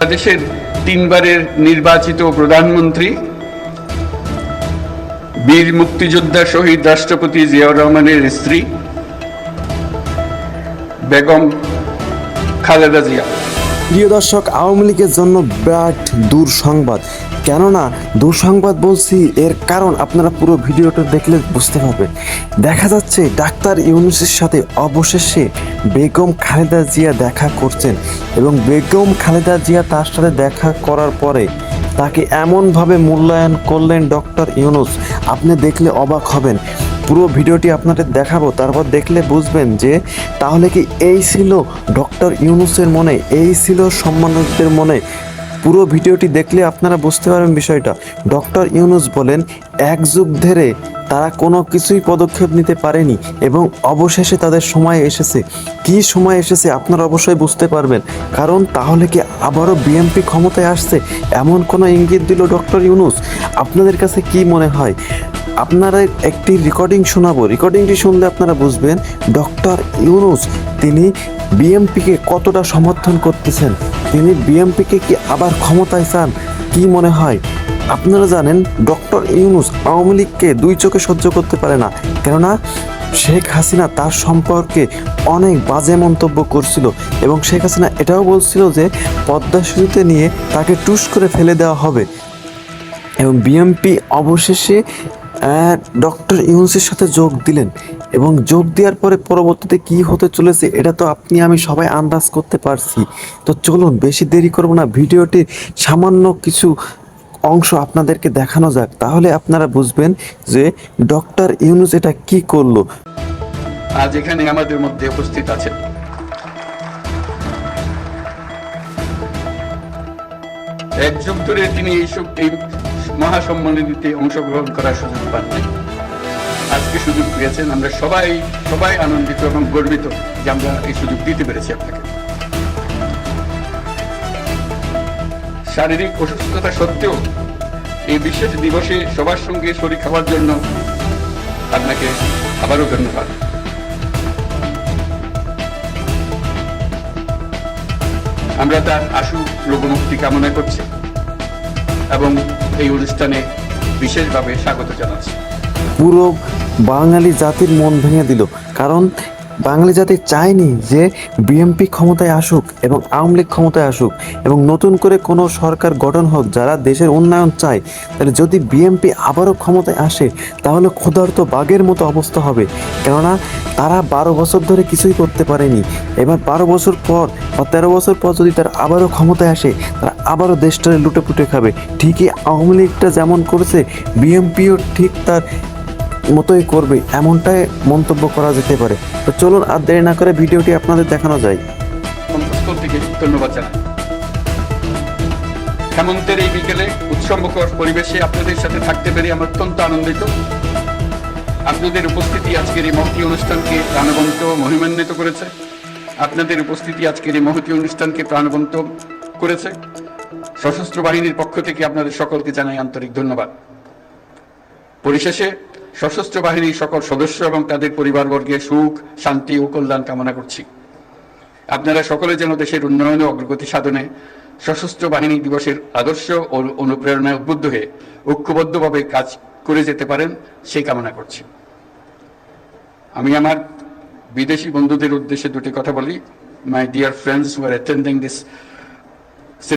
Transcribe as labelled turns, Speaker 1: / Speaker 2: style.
Speaker 1: বাংলাদেশের তিনবারের নির্বাচিত প্রধানমন্ত্রী, বীর মুক্তিযোদ্ধা শহীদ রাষ্ট্রপতি জিয়াউর রহমানের স্ত্রী বেগম খালেদা জিয়া।
Speaker 2: প্রিয় দর্শক, আওয়ামী লীগের জন্য বিরাট দুঃসংবাদ। কেননা দুঃসংবাদ বলছি, এর কারণ আপনারা পুরো ভিডিওটা দেখলে বুঝতে পারবেন। দেখা যাচ্ছে ডাক্তার ইউনূসের সাথে অবশেষে বেগম খালেদা জিয়া দেখা করছেন এবং বেগম খালেদা জিয়া তার সাথে দেখা করার পরে তাকে এমনভাবে মূল্যায়ন করলেন ডক্টর ইউনূস, আপনি দেখলে অবাক হবেন। পুরো ভিডিওটি আপনাদের দেখাবো, তারপর দেখলে বুঝবেন যে তাহলে কি এই ছিল ডক্টর ইউনূসের মনে, এই ছিল সম্মানিতদের মনে। পুরো ভিডিওটি দেখলে আপনারা বুঝতে পারবেন বিষয়টা। ডক্টর ইউনূস বলেন এক যুগ ধরে তারা কোনো কিছুই পদক্ষেপ নিতে পারেনি এবং অবশেষে তাদের সময় এসেছে। কি সময় এসেছে আপনারা অবশ্যই বুঝতে পারবেন, কারণ তাহলে কি আবারও বিএনপি ক্ষমতায় আসছে এমন কোনো ইঙ্গিত দিল ডক্টর ইউনূস? আপনাদের কাছে কি মনে হয়? আপনারা একটি রেকর্ডিং শোনাবো, রেকর্ডিংটি শুনলে আপনারা বুঝবেন ডক্টর ইউনূস তিনি বিএনপিকে কতটা সমর্থন করতেছেন। তিনি বিএনপিকে কি আবার ক্ষমতায় চান? কি মনে হয়? আপনারা জানেন ডক্টর ইউনূস আওয়ামী লীগকে দুই চোখে সহ্য করতে পারে না, কেননা শেখ হাসিনা তার সম্পর্কে অনেক বাজে মন্তব্য করছিল এবং শেখ হাসিনা এটাও বলছিল যে পদ্মা সেতুতে নিয়ে তাকে টুস করে ফেলে দেওয়া হবে। এবং বিএনপি অবশেষে ডক্টর ইউনূসের সাথে যোগ দিলেন এবং যোগ দেওয়ার পরে পরবর্তীতে কি হতে চলেছে এটা তো আপনি আমি সবাই আন্দাজ করতে পারছি। তো চলুন বেশি দেরি করব না, ভিডিওটির সামান্য কিছু অংশ আপনাদেরকে দেখানো যাক, তাহলে আপনারা বুঝবেন যে ডক্টর ইউনূস এটা কি করলো।
Speaker 1: আজ এখানে আমাদের মধ্যে উপস্থিত আছেন এক যুগ ধরে তিনি এই মহাসম্মেলনীতে অংশগ্রহণ করার সুযোগ পান নাই, আজকে সুযোগ পেয়েছেন। আমরা সবাই আনন্দিত এবং গর্বিত যে আমরা এই সুযোগ দিতে পেরেছি আপনাকে। শারীরিক অসুস্থতা সত্ত্বেও এই বিশেষ দিবসে সবার সঙ্গে শরীক হওয়ার জন্য আপনাকে আবারও ধন্যবাদ। আমরা তার আশু লোকমুক্তি কামনা করছি এবং এই অনুষ্ঠানে বিশেষভাবে স্বাগত জানাচ্ছি।
Speaker 2: পুরো বাঙালি জাতির মন ভেঙে দিল, কারণ বাঙালি জাতি চায়নি যে বিএনপি ক্ষমতায় আসুক এবং আওয়ামী লীগ ক্ষমতায় আসুক এবং নতুন করে কোনো সরকার গঠন হোক যারা দেশের উন্নয়ন চায়। তাহলে যদি বিএনপি আবারও ক্ষমতায় আসে তাহলে ক্ষুধার্ত বাঘের মতো অবস্থা হবে, কেননা তারা 12 বছর ধরে কিছুই করতে পারেনি। এবার 12 বছর পর বা 13 বছর পর যদি তারা আবারও ক্ষমতায় আসে, তারা আবারও দেশটারে লুটে পুটে খাবে। ঠিকই আওয়ামী লীগটা যেমন করেছে বিএনপিও ঠিক তার মতোই করবে, এমনটাই মন্তব্য করা যেতে পারে। তো চলুন আর দেরি না করে ভিডিওটি আপনাদের দেখানো যায়।
Speaker 1: ধন্যবাদ জানাই। হেমন্তের এই বিকেলে উৎসবমুখর পরিবেশে আপনাদের সাথে থাকতে পেরে আমার অত্যন্ত আনন্দিত। আপনাদের উপস্থিতি আজকের এই মহতী অনুষ্ঠানকে প্রাণবন্ত মহিমান্বিত করেছে। আপনাদের উপস্থিতি আজকের এই মহতী অনুষ্ঠানকে প্রাণবন্ত করেছে। সশস্ত্র বাহিনীর পক্ষ থেকে আপনাদের সকলকে জানাই আন্তরিক ধন্যবাদ। পরিশেষে সশস্ত্র বাহিনীর সকল সদস্য এবং তাদের পরিবারবর্গের সুখ, শান্তি ও কল্যাণ কামনা করছি। আপনারা সকলে যেন দেশের উন্নয়ন ও অগ্রগতি সাধনে সশস্ত্র বাহিনী দিবসের আদর্শ ও অনুপ্রেরণায় উদ্বুদ্ধ হয়ে ঐক্যবদ্ধভাবে কাজ করে যেতে পারেন সেই কামনা করছি। আমি আমার বিদেশি বন্ধুদের উদ্দেশ্যে দুটি কথা বলি। My dear friends who R attending this